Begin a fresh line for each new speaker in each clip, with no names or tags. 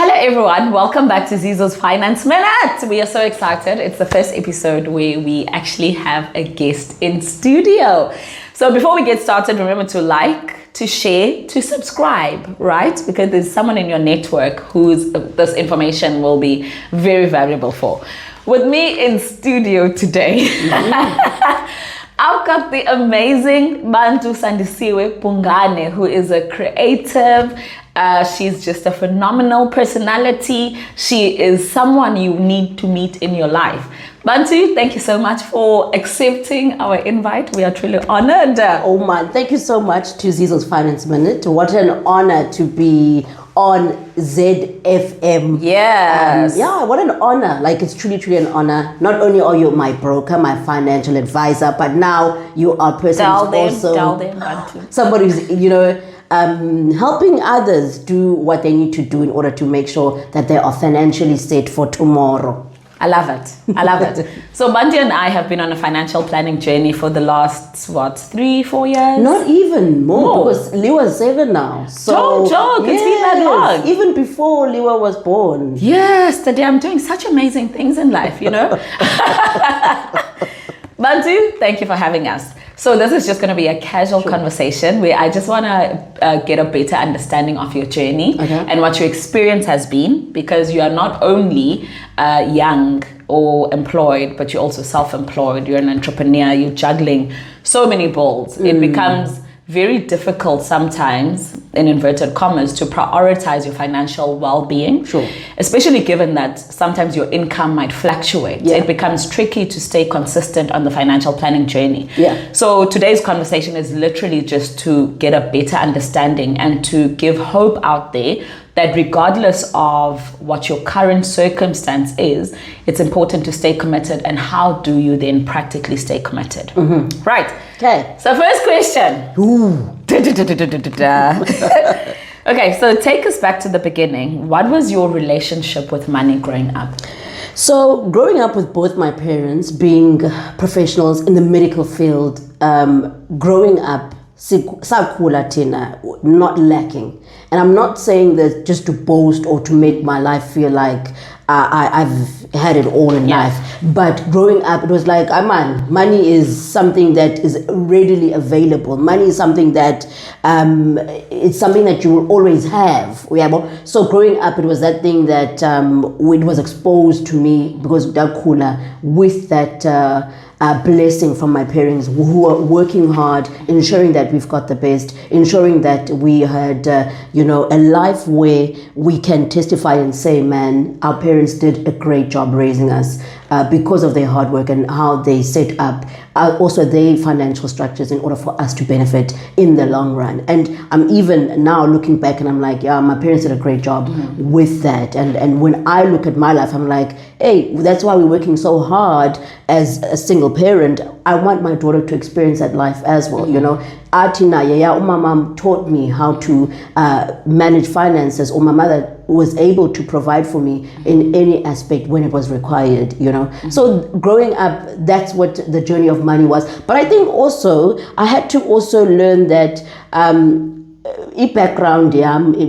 Hello everyone, welcome back to Zizo's Finance Minute. We are so excited. It's the first episode where we actually have a guest in studio. So before we get started, remember to like, to share, to subscribe, right? Because there's someone in your network whose this information will be very valuable for. With me in studio today, I've got the amazing Bantu Bungane, who is a creative. She's just a phenomenal personality. She is someone you need to meet in your life. Bantu, thank you so much for accepting our invite. We are truly honored.
Oh man, thank you so much to Zizo's Finance Minute. What an honor to be on ZFM.
Yes.
What an honor. Like, it's truly an honor. Not only are you my broker, my financial advisor, but now you are a person who's
tell them, Bantu.
Somebody who's, helping others do what they need to do in order to make sure that they are financially set for tomorrow.
I love it. So Bantu and I have been on a financial planning journey for the last, 3-4 years?
Not even more. Because Liwa is 7 now. So,
Don't joke, it's been that long.
Even before Liwa was born.
Yes, today I'm doing such amazing things in life, Bantu, thank you for having us. So this is just going to be a casual conversation where I just want to get a better understanding of your journey and what your experience has been, because you are not only young or employed, but you're also self-employed. You're an entrepreneur. You're juggling so many balls. It becomes very difficult sometimes, in inverted commas, to prioritize your financial well-being, especially given that sometimes your income might fluctuate. It becomes tricky to stay consistent on the financial planning journey. So today's conversation is literally just to get a better understanding and to give hope out there that regardless of what your current circumstance is, it's important to stay committed. And how do you then practically stay committed? Right.
Okay.
So first question. Okay, so take us back to the beginning. What was your relationship with money growing up?
So growing up with both my parents being professionals in the medical field, growing up, sakula tina, not lacking. And I'm not saying that just to boast or to make my life feel like I've had it all in life. But growing up, it was like, money is something that is readily available. Money is something that, it's something that you will always have. So growing up, it was that thing that it was exposed to me because with that blessing from my parents who are working hard, ensuring that we've got the best, ensuring that we had, a life where we can testify and say, man, our parents did a great job raising us because of their hard work and how they set up also their financial structures in order for us to benefit in the long run. And I'm even now looking back and I'm like, my parents did a great job with that. And when I look at my life, I'm like, hey, that's why we're working so hard as a single parent. I want my daughter to experience that life as well, my mom taught me how to manage finances, or my mother was able to provide for me in any aspect when it was required, So growing up, that's what the journey of money was. But I think also I had to also learn that background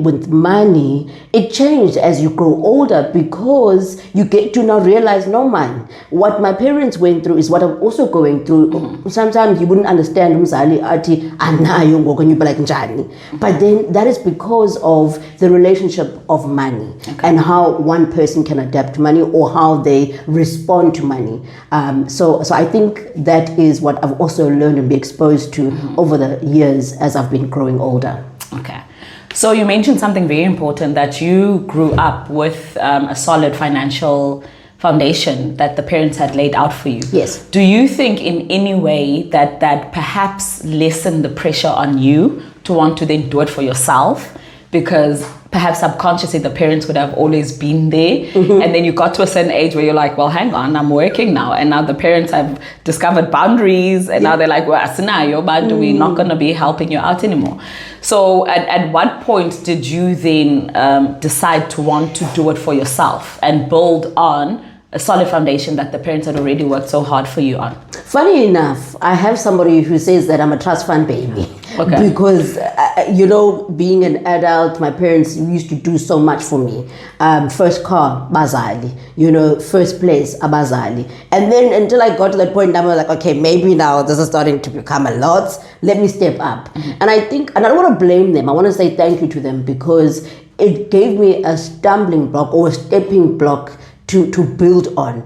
with money, it changed as you grow older, because you get to now realize, no man, what my parents went through is what I'm also going through. Sometimes you wouldn't understand and you'd be like, but then that is because of the relationship of money and how one person can adapt to money or how they respond to money. So I think that is what I've also learned and be exposed to over the years as I've been growing older.
Okay. So you mentioned something very important, that you grew up with a solid financial foundation that the parents had laid out for you.
Yes.
Do you think in any way that perhaps lessened the pressure on you to want to then do it for yourself? Because perhaps subconsciously the parents would have always been there, and then you got to a certain age where you're like, well, hang on, I'm working now, and now the parents have discovered boundaries, and now they're like, well, we're not going to be helping you out anymore. So at what point did you then decide to want to do it for yourself and build on a solid foundation that the parents had already worked so hard for you on?
Funny enough, I have somebody who says that I'm a trust fund baby.
Okay.
Because you know, being an adult, my parents used to do so much for me. First car, bazali. You know, first place, abazali. And then until I got to that point, I was like, okay, maybe now this is starting to become a lot. Let me step up. And I think, and I don't want to blame them. I want to say thank you to them, because it gave me a stumbling block or a stepping block to build on.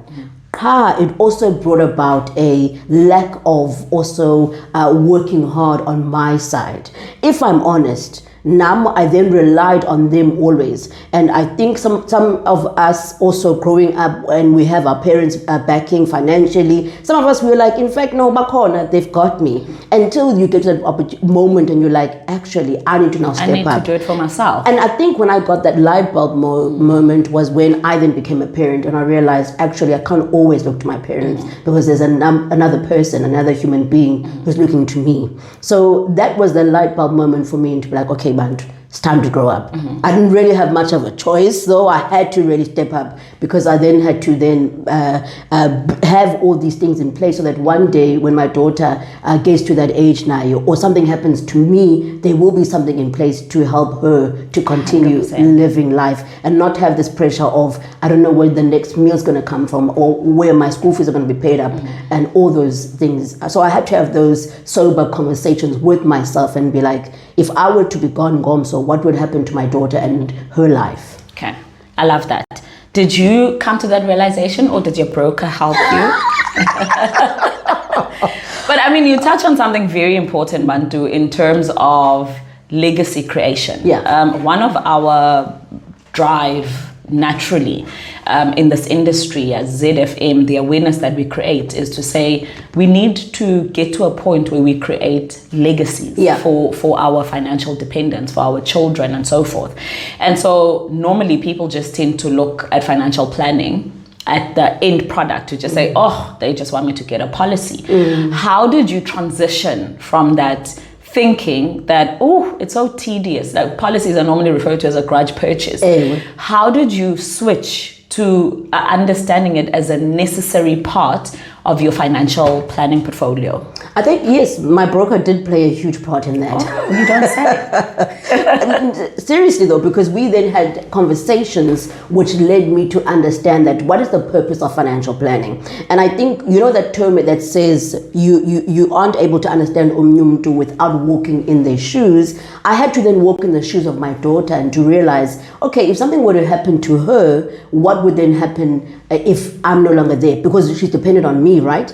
It also brought about a lack of also working hard on my side. If I'm honest, now I then relied on them always. And I think some of us also growing up, when we have our parents backing financially, some of us were like, in fact, no, Bakona, they've got me. Until you get to that moment and you're like, actually, I need to now step up.
I need to do it for myself.
And I think when I got that light bulb moment was when I then became a parent, and I realized, actually, I can't always look to my parents, because there's another person, another human being who's looking to me. So that was the light bulb moment for me, to be like, okay, Bantu, it's time to grow up. I didn't really have much of a choice, though. I had to really step up, because I then had to then have all these things in place, so that one day when my daughter gets to that age now, or something happens to me, there will be something in place to help her to continue 100%. Living life, and not have this pressure of, I don't know where the next meal is going to come from, or where my school fees are going to be paid up, and all those things. So I had to have those sober conversations with myself and be like, if I were to be gone, so what would happen to my daughter and her life?
Okay, I love that. Did you come to that realization, or did your broker help you? But I mean, you touch on something very important, Bantu, in terms of legacy creation.
Yeah.
One of our drive naturally in this industry as ZFM, the awareness that we create is to say we need to get to a point where we create legacies for our financial dependents, for our children and so forth. And so normally people just tend to look at financial planning at the end product to just say, oh, they just want me to get a policy. How did you transition from that thinking that, oh, it's so tedious, like policies are normally referred to as a grudge purchase? How did you switch to understanding it as a necessary part of your financial planning portfolio?
I think, yes, my broker did play a huge part in that.
Oh, you don't say.
Seriously though, because we then had conversations which led me to understand that what is the purpose of financial planning. And I think, you know that term that says you aren't able to understand Umnyumtu without walking in their shoes. I had to then walk in the shoes of my daughter and to realize, okay, if something were to happen to her, what would then happen if I'm no longer there? Because she's dependent on me, right?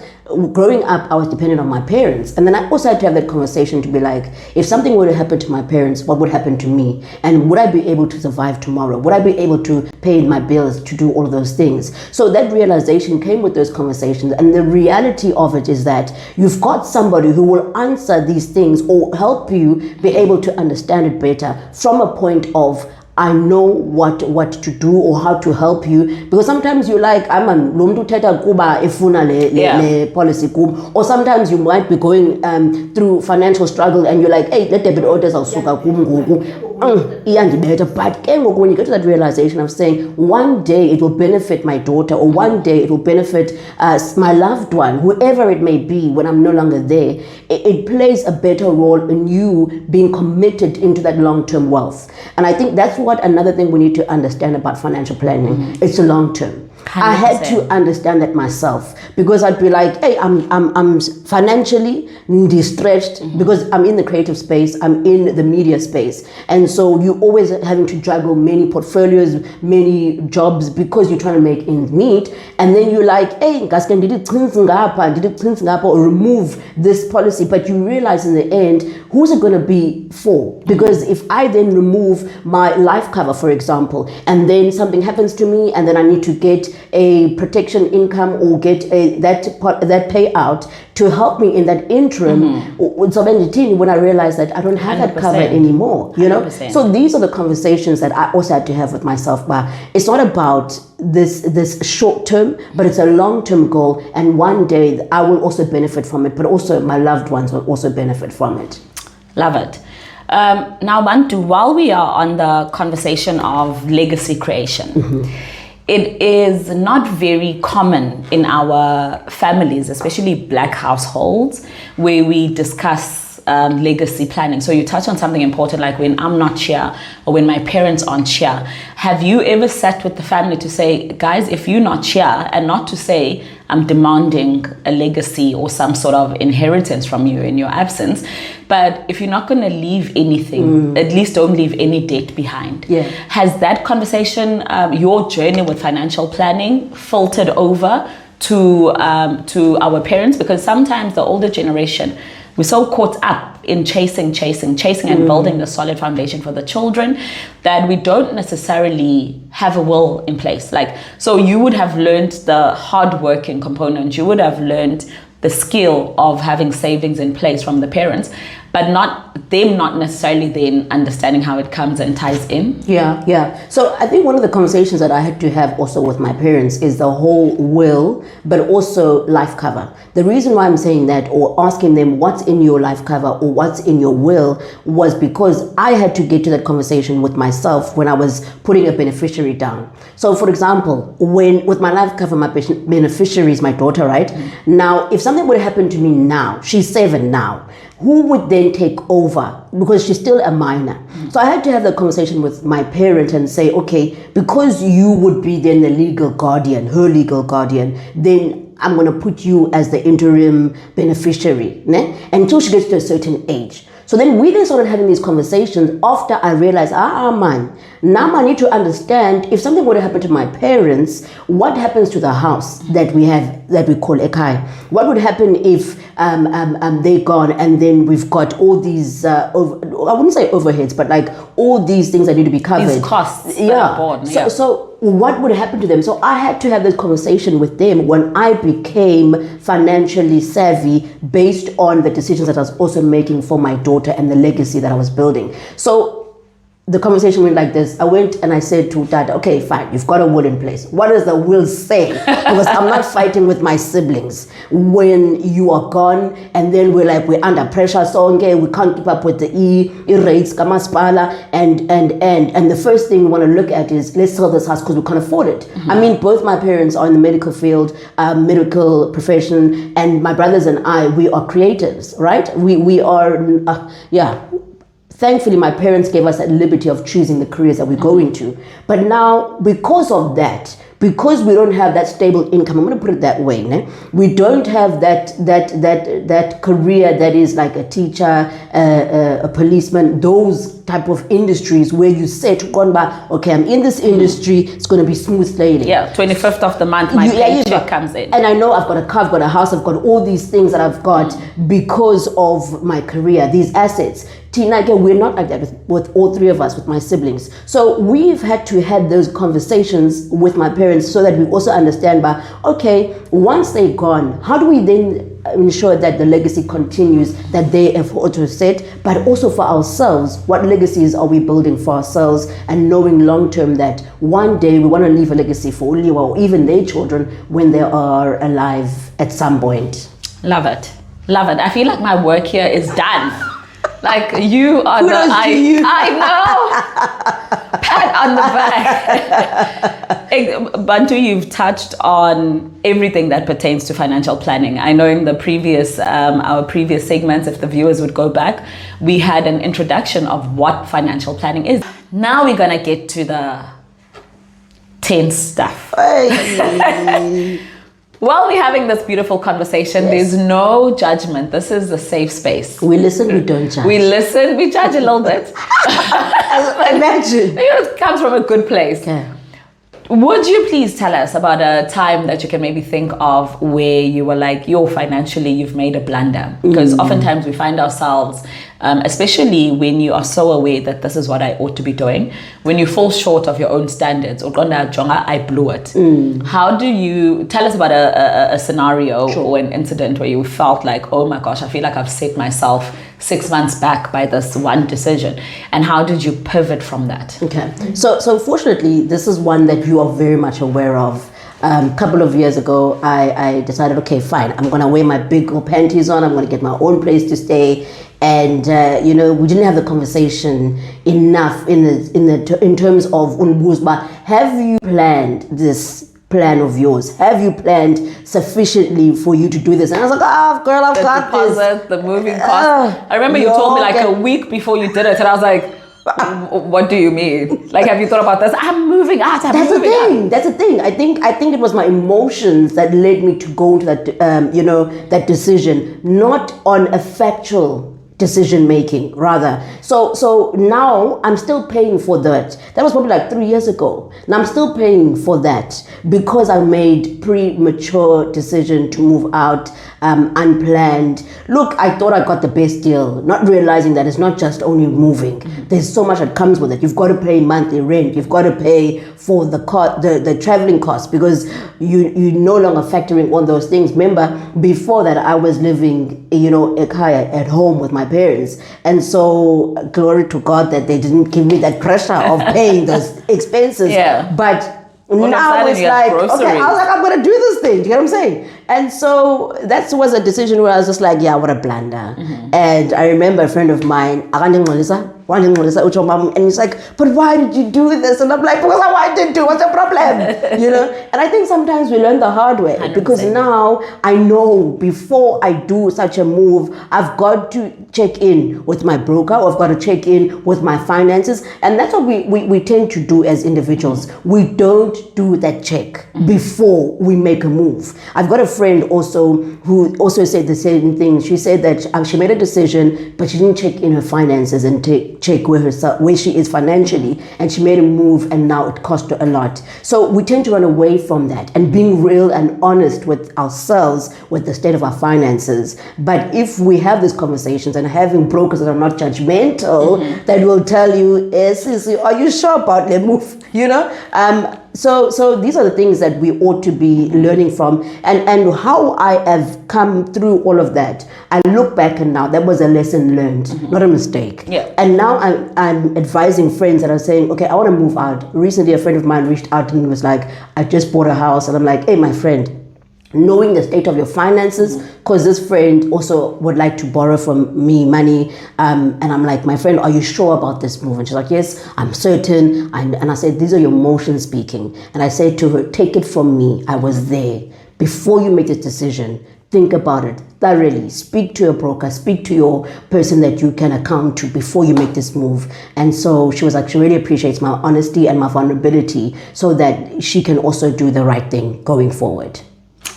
Growing up, I was dependent on my parents. And then I also had to have that conversation to be like, if something were to happen to my parents, what would happen to me? And would I be able to survive tomorrow? Would I be able to pay my bills, to do all of those things? So that realization came with those conversations. And the reality of it is that you've got somebody who will answer these things or help you be able to understand it better from a point of, I know what to do or how to help you, because sometimes you're like, I'm a kuba ifuna le policy kum, or sometimes you might be going through financial struggle and you're like, hey, let debit orders asuka kum better. But when you get to that realization of saying, one day it will benefit my daughter, or one day it will benefit my loved one, whoever it may be, when I'm no longer there, it plays a better role in you being committed into that long-term wealth. And I think that's what another thing we need to understand about financial planning. It's a long-term. 100%. I had to understand that myself, because I'd be like, hey, I'm financially distressed because I'm in the creative space, I'm in the media space. And so you're always having to juggle many portfolios, many jobs, because you're trying to make ends meet. And then you're like, hey, or remove this policy. But you realize in the end, who's it going to be for? Because if I then remove my life cover, for example, and then something happens to me, and then I need to get a protection income or get that payout to help me in that interim, when I realized that I don't have that cover anymore, you know? 100%. So these are the conversations that I also had to have with myself. But it's not about this short term, but it's a long-term goal. And one day I will also benefit from it, but also my loved ones will also benefit from it.
Love it. Now, Bantu, while we are on the conversation of legacy creation, it is not very common in our families, especially Black households, where we discuss legacy planning. So you touch on something important, like when I'm not here or when my parents aren't here. Have you ever sat with the family to say, guys, if you're not here, and not to say I'm demanding a legacy or some sort of inheritance from you in your absence, but if you're not going to leave anything, at least don't leave any debt behind.
Yeah.
Has that conversation, your journey with financial planning, filtered over to our parents? Because sometimes the older generation, we're so caught up in chasing and building the solid foundation for the children that we don't necessarily have a will in place. Like, so you would have learned the hard-working component, you would have learned the skill of having savings in place from the parents, but not necessarily then understanding how it comes and ties in.
Yeah. So I think one of the conversations that I had to have also with my parents is the whole will, but also life cover. The reason why I'm saying that, or asking them what's in your life cover or what's in your will, was because I had to get to that conversation with myself when I was putting a beneficiary down. So for example, when with my life cover, my beneficiary is my daughter, right? Now, if something would happen to me now, she's 7 now, who would then take over? Because she's still a minor. So I had to have the conversation with my parent and say, okay, because you would be then the legal guardian, her legal guardian, then I'm going to put you as the interim beneficiary, né? Until she gets to a certain age. So then we then started having these conversations after I realized, man, now I need to understand if something were to happen to my parents, what happens to the house that we have, that we call Ekai? What would happen if they're gone and then we've got all these, I wouldn't say overheads, but like all these things that need to be covered.
These costs that are born,
So what would happen to them? So I had to have this conversation with them when I became financially savvy based on the decisions that I was also making for my daughter and the legacy that I was building. So the conversation went like this. I went and I said to Dad, okay, fine, you've got a will in place. What does the will say? Because I'm not fighting with my siblings when you are gone and then we're under pressure, so okay, we can't keep up with the rates, kamaspala, and the first thing we want to look at is let's sell this house because we can't afford it. I mean, both my parents are in the medical field, medical profession, and my brothers and I, we are creatives, right? We are, Thankfully, my parents gave us that liberty of choosing the careers that we go into. But now, because of that, because we don't have that stable income, I'm going to put it that way, né? We don't have that career that is like a teacher, a policeman, those type of industries where you say to Konba, okay, I'm in this industry, it's going to be smooth sailing.
Yeah, 25th of the month, my paycheck comes in.
And I know I've got a car, I've got a house, I've got all these things that I've got because of my career, these assets. Tina, again, we're not like that with all three of us, with my siblings. So we've had to have those conversations with my parents so that we also understand, okay, once they're gone, how do we then ensure that the legacy continues that they have also set, but also for ourselves, what legacies are we building for ourselves, and knowing long term that one day we want to leave a legacy for Uliwa or even their children when they are alive at some point.
Love it. I feel like my work here is done. Like you are I know. Pat on the back. Bantu, you've touched on everything that pertains to financial planning. I know in the previous, our previous segments, if the viewers would go back, we had an introduction of what financial planning is. Now we're gonna get to the tense stuff. While we're having this beautiful conversation, there's no judgment. This is a safe space.
We listen, we don't judge.
We listen, we judge a little bit.
Imagine.
It comes from a good place.
Okay.
Would you please tell us about a time that you can maybe think of where you were like, financially, you've made a blunder? Because oftentimes we find ourselves, especially when you are so aware that this is what I ought to be doing, when you fall short of your own standards, I blew it. How do you tell us about a scenario or an incident where you felt like, oh my gosh, I feel like I've set myself 6 months back by this one decision, and how did you pivot from that?
Okay, so fortunately, this is one that you are very much aware of. A couple of years ago, I decided, okay, fine, I'm gonna wear my big old panties on, I'm gonna get my own place to stay, and we didn't have the conversation enough in terms of unbuzba. Have you planned this plan of yours? Have you planned sufficiently for you to do this? And I was like, girl, I've got this.
The moving cost. I remember you told me like a week before you did it, and I was like, what do you mean? Like, have you thought about this? I'm moving out.
That's the thing. I think it was my emotions that led me to go into that, that decision, not on a factual decision making, rather. So now I'm still paying for that. That was probably like 3 years ago. Now I'm still paying for that because I made premature decision to move out, unplanned. Look, I thought I got the best deal, not realizing that it's not just only moving. There's so much that comes with it. You've got to pay monthly rent. You've got to pay for the traveling costs, because you no longer factoring all those things. Remember, before that, I was living, at home with my parents, and so glory to God that they didn't give me that pressure of paying those expenses.
Yeah.
But now it's like, okay, I was like, I'm gonna do this thing. Do you get what I'm saying? And so that was a decision where I was just like, yeah, what a blunder. And I remember a friend of mine, and he's like, but why did you do this? And I'm like, because I wanted to. What's the problem? And I think sometimes we learn the hard way, 100%. Because now I know before I do such a move, I've got to check in with my broker, or I've got to check in with my finances. And that's what we tend to do as individuals. We don't do that check before we make a move. I've got a friend also who also said the same thing. She said that she made a decision, but she didn't check in her finances and check where she is financially, and she made a move, and now it cost her a lot. So we tend to run away from that and being real and honest with ourselves with the state of our finances. But if we have these conversations and having brokers that are not judgmental, that will tell you, are you sure about the move? So these are the things that we ought to be learning from, and how I have come through all of that. I look back and now that was a lesson learned, not a mistake.
Yeah.
And now I'm advising friends that are saying, okay, I want to move out. Recently, a friend of mine reached out to me and was like, I just bought a house, and I'm like, hey, my friend, knowing the state of your finances, because this friend also would like to borrow from me money, and I'm like, my friend, are you sure about this move? And she's like, yes, I'm certain. And I said, these are your emotions speaking. And I said to her, take it from me, I was there. Before you make this decision, think about it thoroughly. Speak to your broker, speak to your person that you can account to before you make this move. And so she was like, she really appreciates my honesty and my vulnerability, so that she can also do the right thing going forward.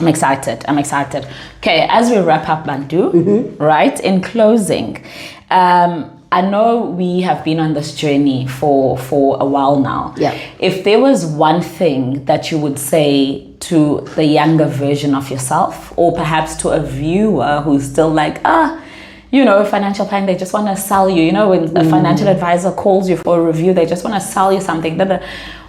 I'm excited. Okay, as we wrap up, Bantu, right, in closing, I know we have been on this journey for a while now.
Yeah.
If there was one thing that you would say to the younger version of yourself, or perhaps to a viewer who's still like, financial planning, they just want to sell you. When a financial advisor calls you for a review, they just want to sell you something.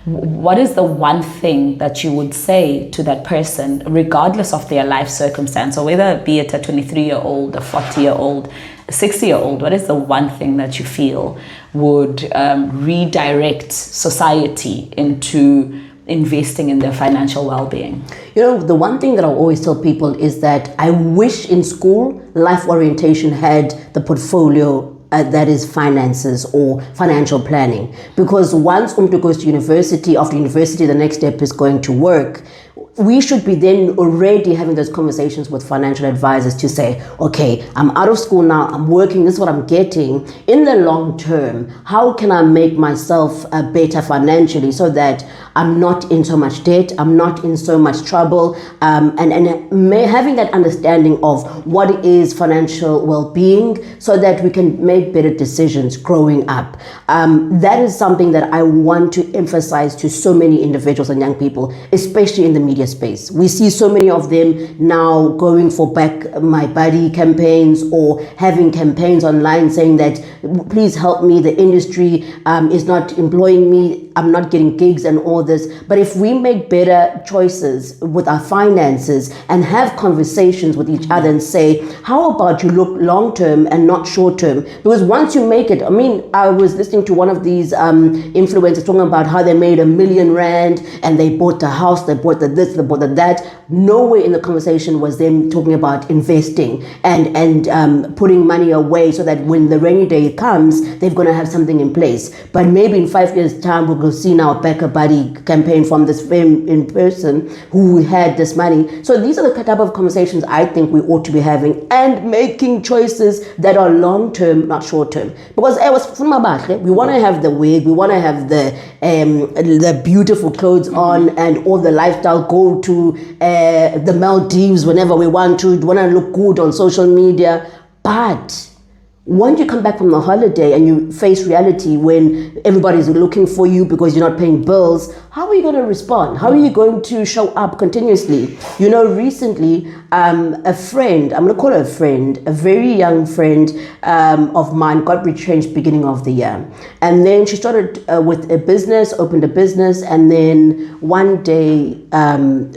What is the one thing that you would say to that person, regardless of their life circumstance, or whether it be it a 23-year-old, a 40-year-old, a 60-year-old? What is the one thing that you feel would redirect society into investing in their financial well-being?
The one thing that I always tell people is that I wish in school life orientation had the portfolio that is finances or financial planning, because once Umtu goes to university, after university the next step is going to work. We should be then already having those conversations with financial advisors to say, okay, I'm out of school now, I'm working, this is what I'm getting. In the long term, how can I make myself better financially so that I'm not in so much debt, I'm not in so much trouble, and having that understanding of what is financial well-being, so that we can make better decisions growing up. That is something that I want to emphasize to so many individuals and young people, especially in the media space. We see so many of them now going for Back My Buddy campaigns, or having campaigns online saying that, please help me, the industry is not employing me, I'm not getting gigs and all this. But if we make better choices with our finances and have conversations with each other and say, how about you look long term and not short term? Because once you make it, I was listening to one of these influencers talking about how they made R1 million and they bought the house, they bought this, this, the board, that. Nowhere in the conversation was them talking about investing and putting money away so that when the rainy day comes, they're going to have something in place. But maybe in 5 years' time, we're going to see now Back a Buddy campaign from this in person who had this money. So these are the type of conversations I think we ought to be having and making choices that are long-term, not short-term. Because we want to have the wig, we want to have the beautiful clothes on and all the lifestyle, go to the Maldives whenever we want to look good on social media. But once you come back from the holiday and you face reality when everybody's looking for you because you're not paying bills, how are you going to respond? How are you going to show up continuously? Recently, a friend, I'm going to call her a friend, a very young friend of mine got retrenched beginning of the year. And then she started with a business, opened a business, and then one day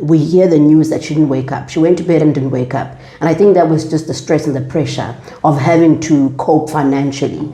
we hear the news that she didn't wake up. She went to bed and didn't wake up. And I think that was just the stress and the pressure of having to cope financially.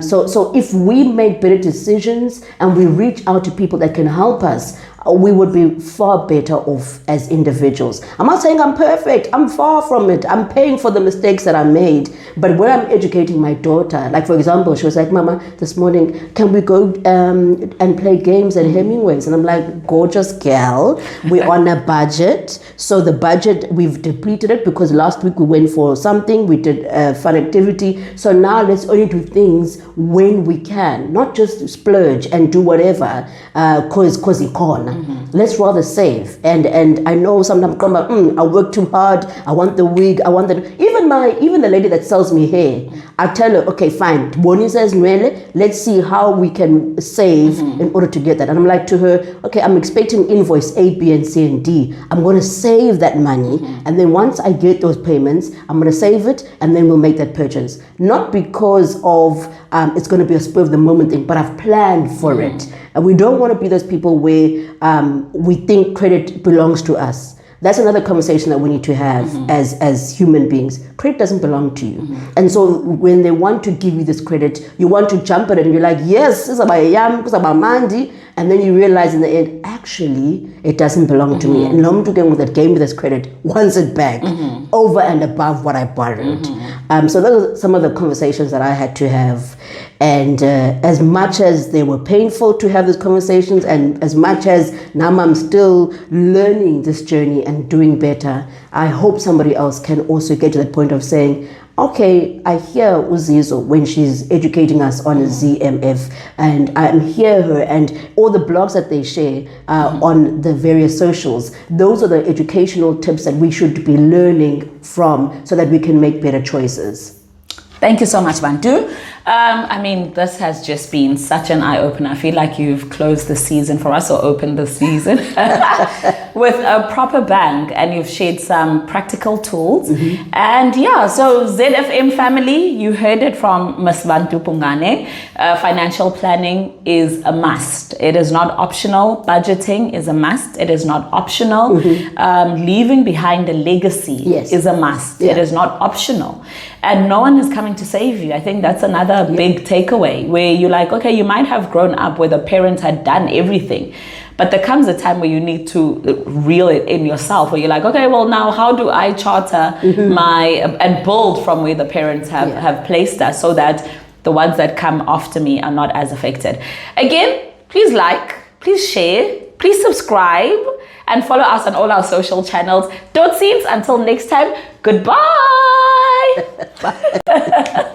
So if we make better decisions and we reach out to people that can help us, we would be far better off as individuals. I'm not saying I'm perfect. I'm far from it. I'm paying for the mistakes that I made. But when I'm educating my daughter, like for example, she was like, Mama, this morning, can we go and play games at Hemingway's? And I'm like, gorgeous girl, we're on a budget. So the budget, we've depleted it because last week we went for something, we did a fun activity. So now let's only do things when we can, not just splurge and do whatever because you can't. Let's rather save. And I know sometimes I work too hard. I want the wig. I want the even the lady that sells me hair. I tell her, okay, fine. Boni says, let's see how we can save in order to get that. And I'm like to her, okay, I'm expecting invoice A, B, and C, and D. I'm going to save that money. And then once I get those payments, I'm going to save it and then we'll make that purchase. Not because of it's going to be a spur of the moment thing, but I've planned for it. And we don't want to be those people where we think credit belongs to us. That's another conversation that we need to have as human beings. Credit doesn't belong to you. And so when they want to give you this credit, you want to jump at it and you're like, yes, it's about yam, it's about mandi. And then you realize in the end, actually, it doesn't belong to me. And Lomtu that gave me this credit wants it back over and above what I borrowed. So those are some of the conversations that I had to have. And as much as they were painful to have these conversations, and as much as now I'm still learning this journey and doing better, I hope somebody else can also get to that point of saying, okay, I hear Zizo when she's educating us on ZMF, and I hear her and all the blogs that they share on the various socials. Those are the educational tips that we should be learning from so that we can make better choices.
Thank you so much, Bantu. This has just been such an eye-opener. I feel like you've closed the season for us, or opened the season with a proper bang, and you've shared some practical tools. And so ZFM family, you heard it from Ms. Bantu Bungane. Financial planning is a must. It is not optional. Budgeting is a must. It is not optional. Leaving behind a legacy is a must. It is not optional. And no one is coming to save you. I think that's another big takeaway, where you're like, okay, you might have grown up where the parents had done everything, but there comes a time where you need to reel it in yourself, where you're like, okay, well, now how do I charter and build from where the parents have placed us, so that the ones that come after me are not as affected. Again, please like, please share, please subscribe, and follow us on all our social channels. Until next time, goodbye.
Bye.